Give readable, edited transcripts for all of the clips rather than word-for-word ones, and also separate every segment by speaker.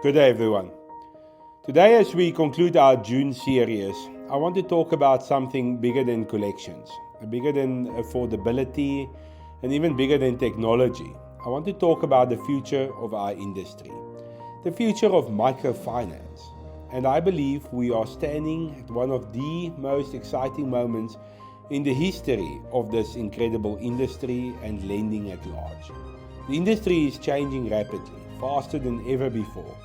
Speaker 1: Good day, everyone. Today, as we conclude our June series, I want to talk about something bigger than collections, bigger than affordability, and even bigger than technology. I want to talk about the future of our industry, the future of microfinance. And I believe we are standing at one of the most exciting moments in the history of this incredible industry and lending at large. The industry is changing rapidly, faster than ever before.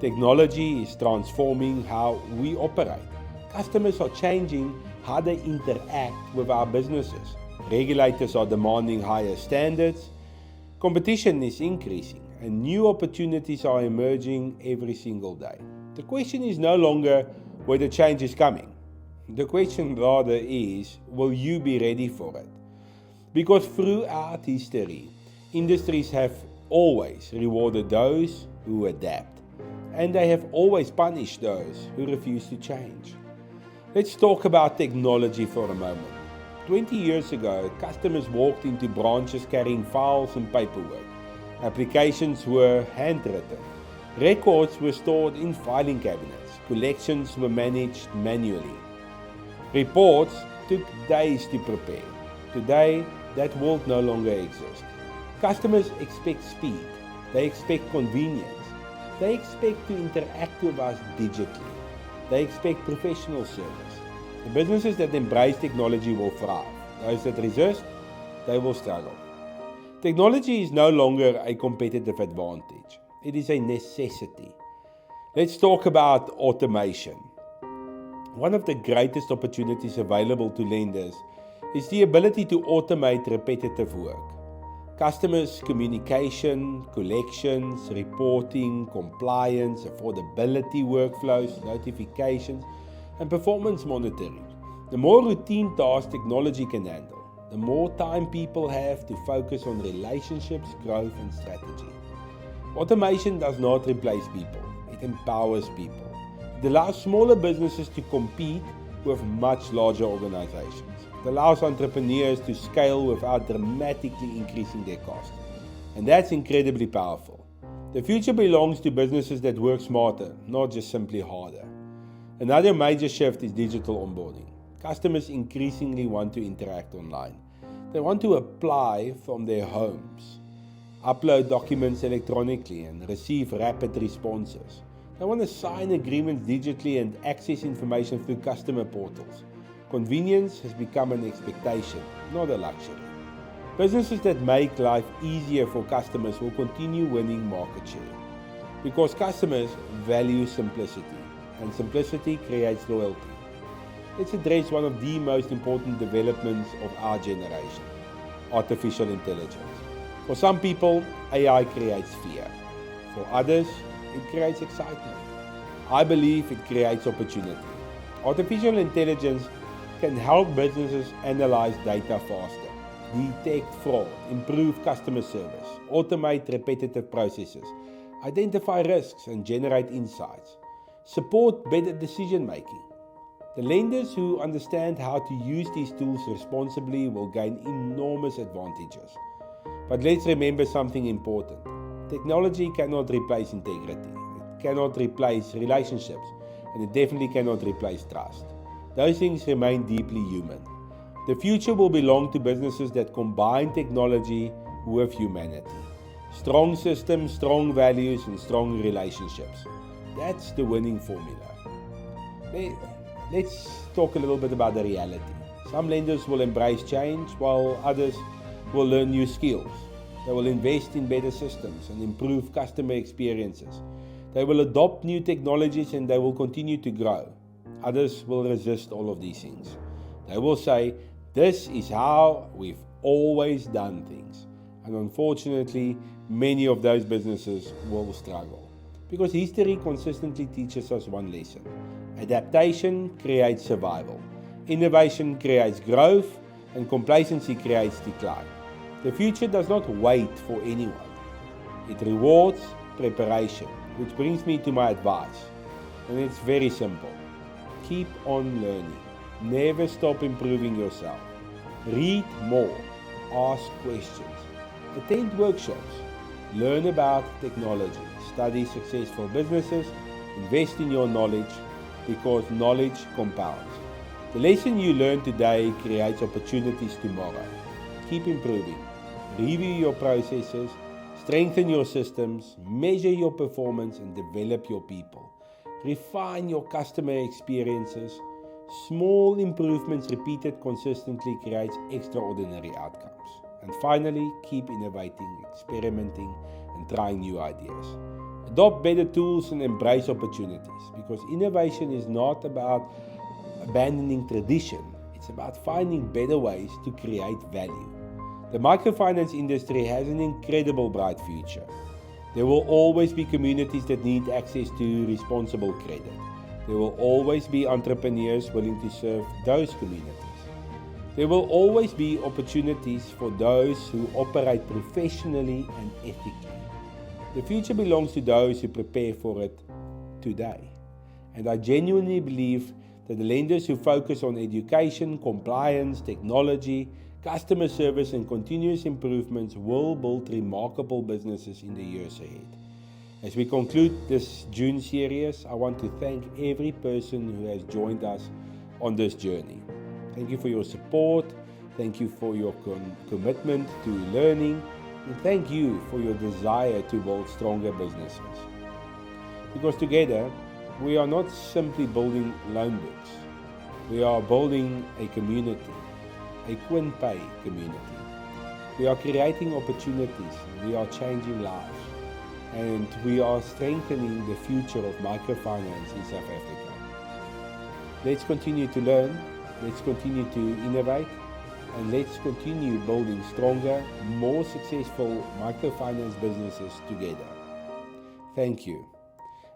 Speaker 1: Technology is transforming how we operate. Customers are changing how they interact with our businesses. Regulators are demanding higher standards. Competition is increasing, and new opportunities are emerging every single day. The question is no longer whether change is coming. The question rather is, will you be ready for it? Because throughout history, industries have always rewarded those who adapt, and they have always punished those who refuse to change. Let's talk about technology for a moment. 20 years ago, customers walked into branches carrying files and paperwork. Applications were handwritten. Records were stored in filing cabinets. Collections were managed manually. Reports took days to prepare. Today, that world no longer exists. Customers expect speed. They expect convenience. They expect to interact with us digitally. They expect professional service. The businesses that embrace technology will thrive. Those that resist, they will struggle. Technology is no longer a competitive advantage. It is a necessity. Let's talk about automation. One of the greatest opportunities available to lenders is the ability to automate repetitive work. Customers' communication, collections, reporting, compliance, affordability workflows, notifications, and performance monitoring. The more routine tasks technology can handle, the more time people have to focus on relationships, growth, and strategy. Automation does not replace people, it empowers people. It allows smaller businesses to compete with much larger organizations. It allows entrepreneurs to scale without dramatically increasing their costs. And that's incredibly powerful. The future belongs to businesses that work smarter, not just simply harder. Another major shift is digital onboarding. Customers increasingly want to interact online. They want to apply from their homes, upload documents electronically, and receive rapid responses. They want to sign agreements digitally and access information through customer portals. Convenience has become an expectation, not a luxury. Businesses that make life easier for customers will continue winning market share because customers value simplicity, and simplicity creates loyalty. Let's address one of the most important developments of our generation: artificial intelligence. For some people, AI creates fear. For others, it creates excitement. I believe it creates opportunity. Artificial intelligence can help businesses analyze data faster, detect fraud, improve customer service, automate repetitive processes, identify risks, and generate insights, support better decision making. The lenders who understand how to use these tools responsibly will gain enormous advantages. But let's remember something important. Technology cannot replace integrity. It cannot replace relationships, and it definitely cannot replace trust. Those things remain deeply human. The future will belong to businesses that combine technology with humanity. Strong systems, strong values, and strong relationships. That's the winning formula. Let's talk a little bit about the reality. Some lenders will embrace change, while others will learn new skills. They will invest in better systems and improve customer experiences. They will adopt new technologies and they will continue to grow. Others will resist all of these things. They will say, this is how we've always done things. And unfortunately, many of those businesses will struggle. Because history consistently teaches us one lesson. Adaptation creates survival. Innovation creates growth, and complacency creates decline. The future does not wait for anyone. It rewards preparation, which brings me to my advice. And it's very simple. Keep on learning. Never stop improving yourself. Read more. Ask questions. Attend workshops. Learn about technology, study successful businesses, invest in your knowledge because knowledge compounds. The lesson you learn today creates opportunities tomorrow. Keep improving. Review your processes, strengthen your systems, measure your performance, and develop your people. Refine your customer experiences. Small improvements repeated consistently creates extraordinary outcomes. And finally, keep innovating, experimenting, and trying new ideas. Adopt better tools and embrace opportunities, because innovation is not about abandoning tradition. It's about finding better ways to create value. The microfinance industry has an incredible bright future. There will always be communities that need access to responsible credit. There will always be entrepreneurs willing to serve those communities. There will always be opportunities for those who operate professionally and ethically. The future belongs to those who prepare for it today. And I genuinely believe that the lenders who focus on education, compliance, technology, customer service, and continuous improvements will build remarkable businesses in the years ahead. As we conclude this June series, I want to thank every person who has joined us on this journey. Thank you for your support. Thank you for your commitment to learning. And thank you for your desire to build stronger businesses. Because together, we are not simply building loan books. We are building a community, a QuinPay community. We are creating opportunities. We are changing lives. And we are strengthening the future of microfinance in South Africa. Let's continue to learn. Let's continue to innovate. And let's continue building stronger, more successful microfinance businesses together. Thank you.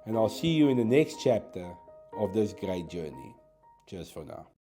Speaker 1: And I'll see you in the next chapter of this great journey. Cheers for now.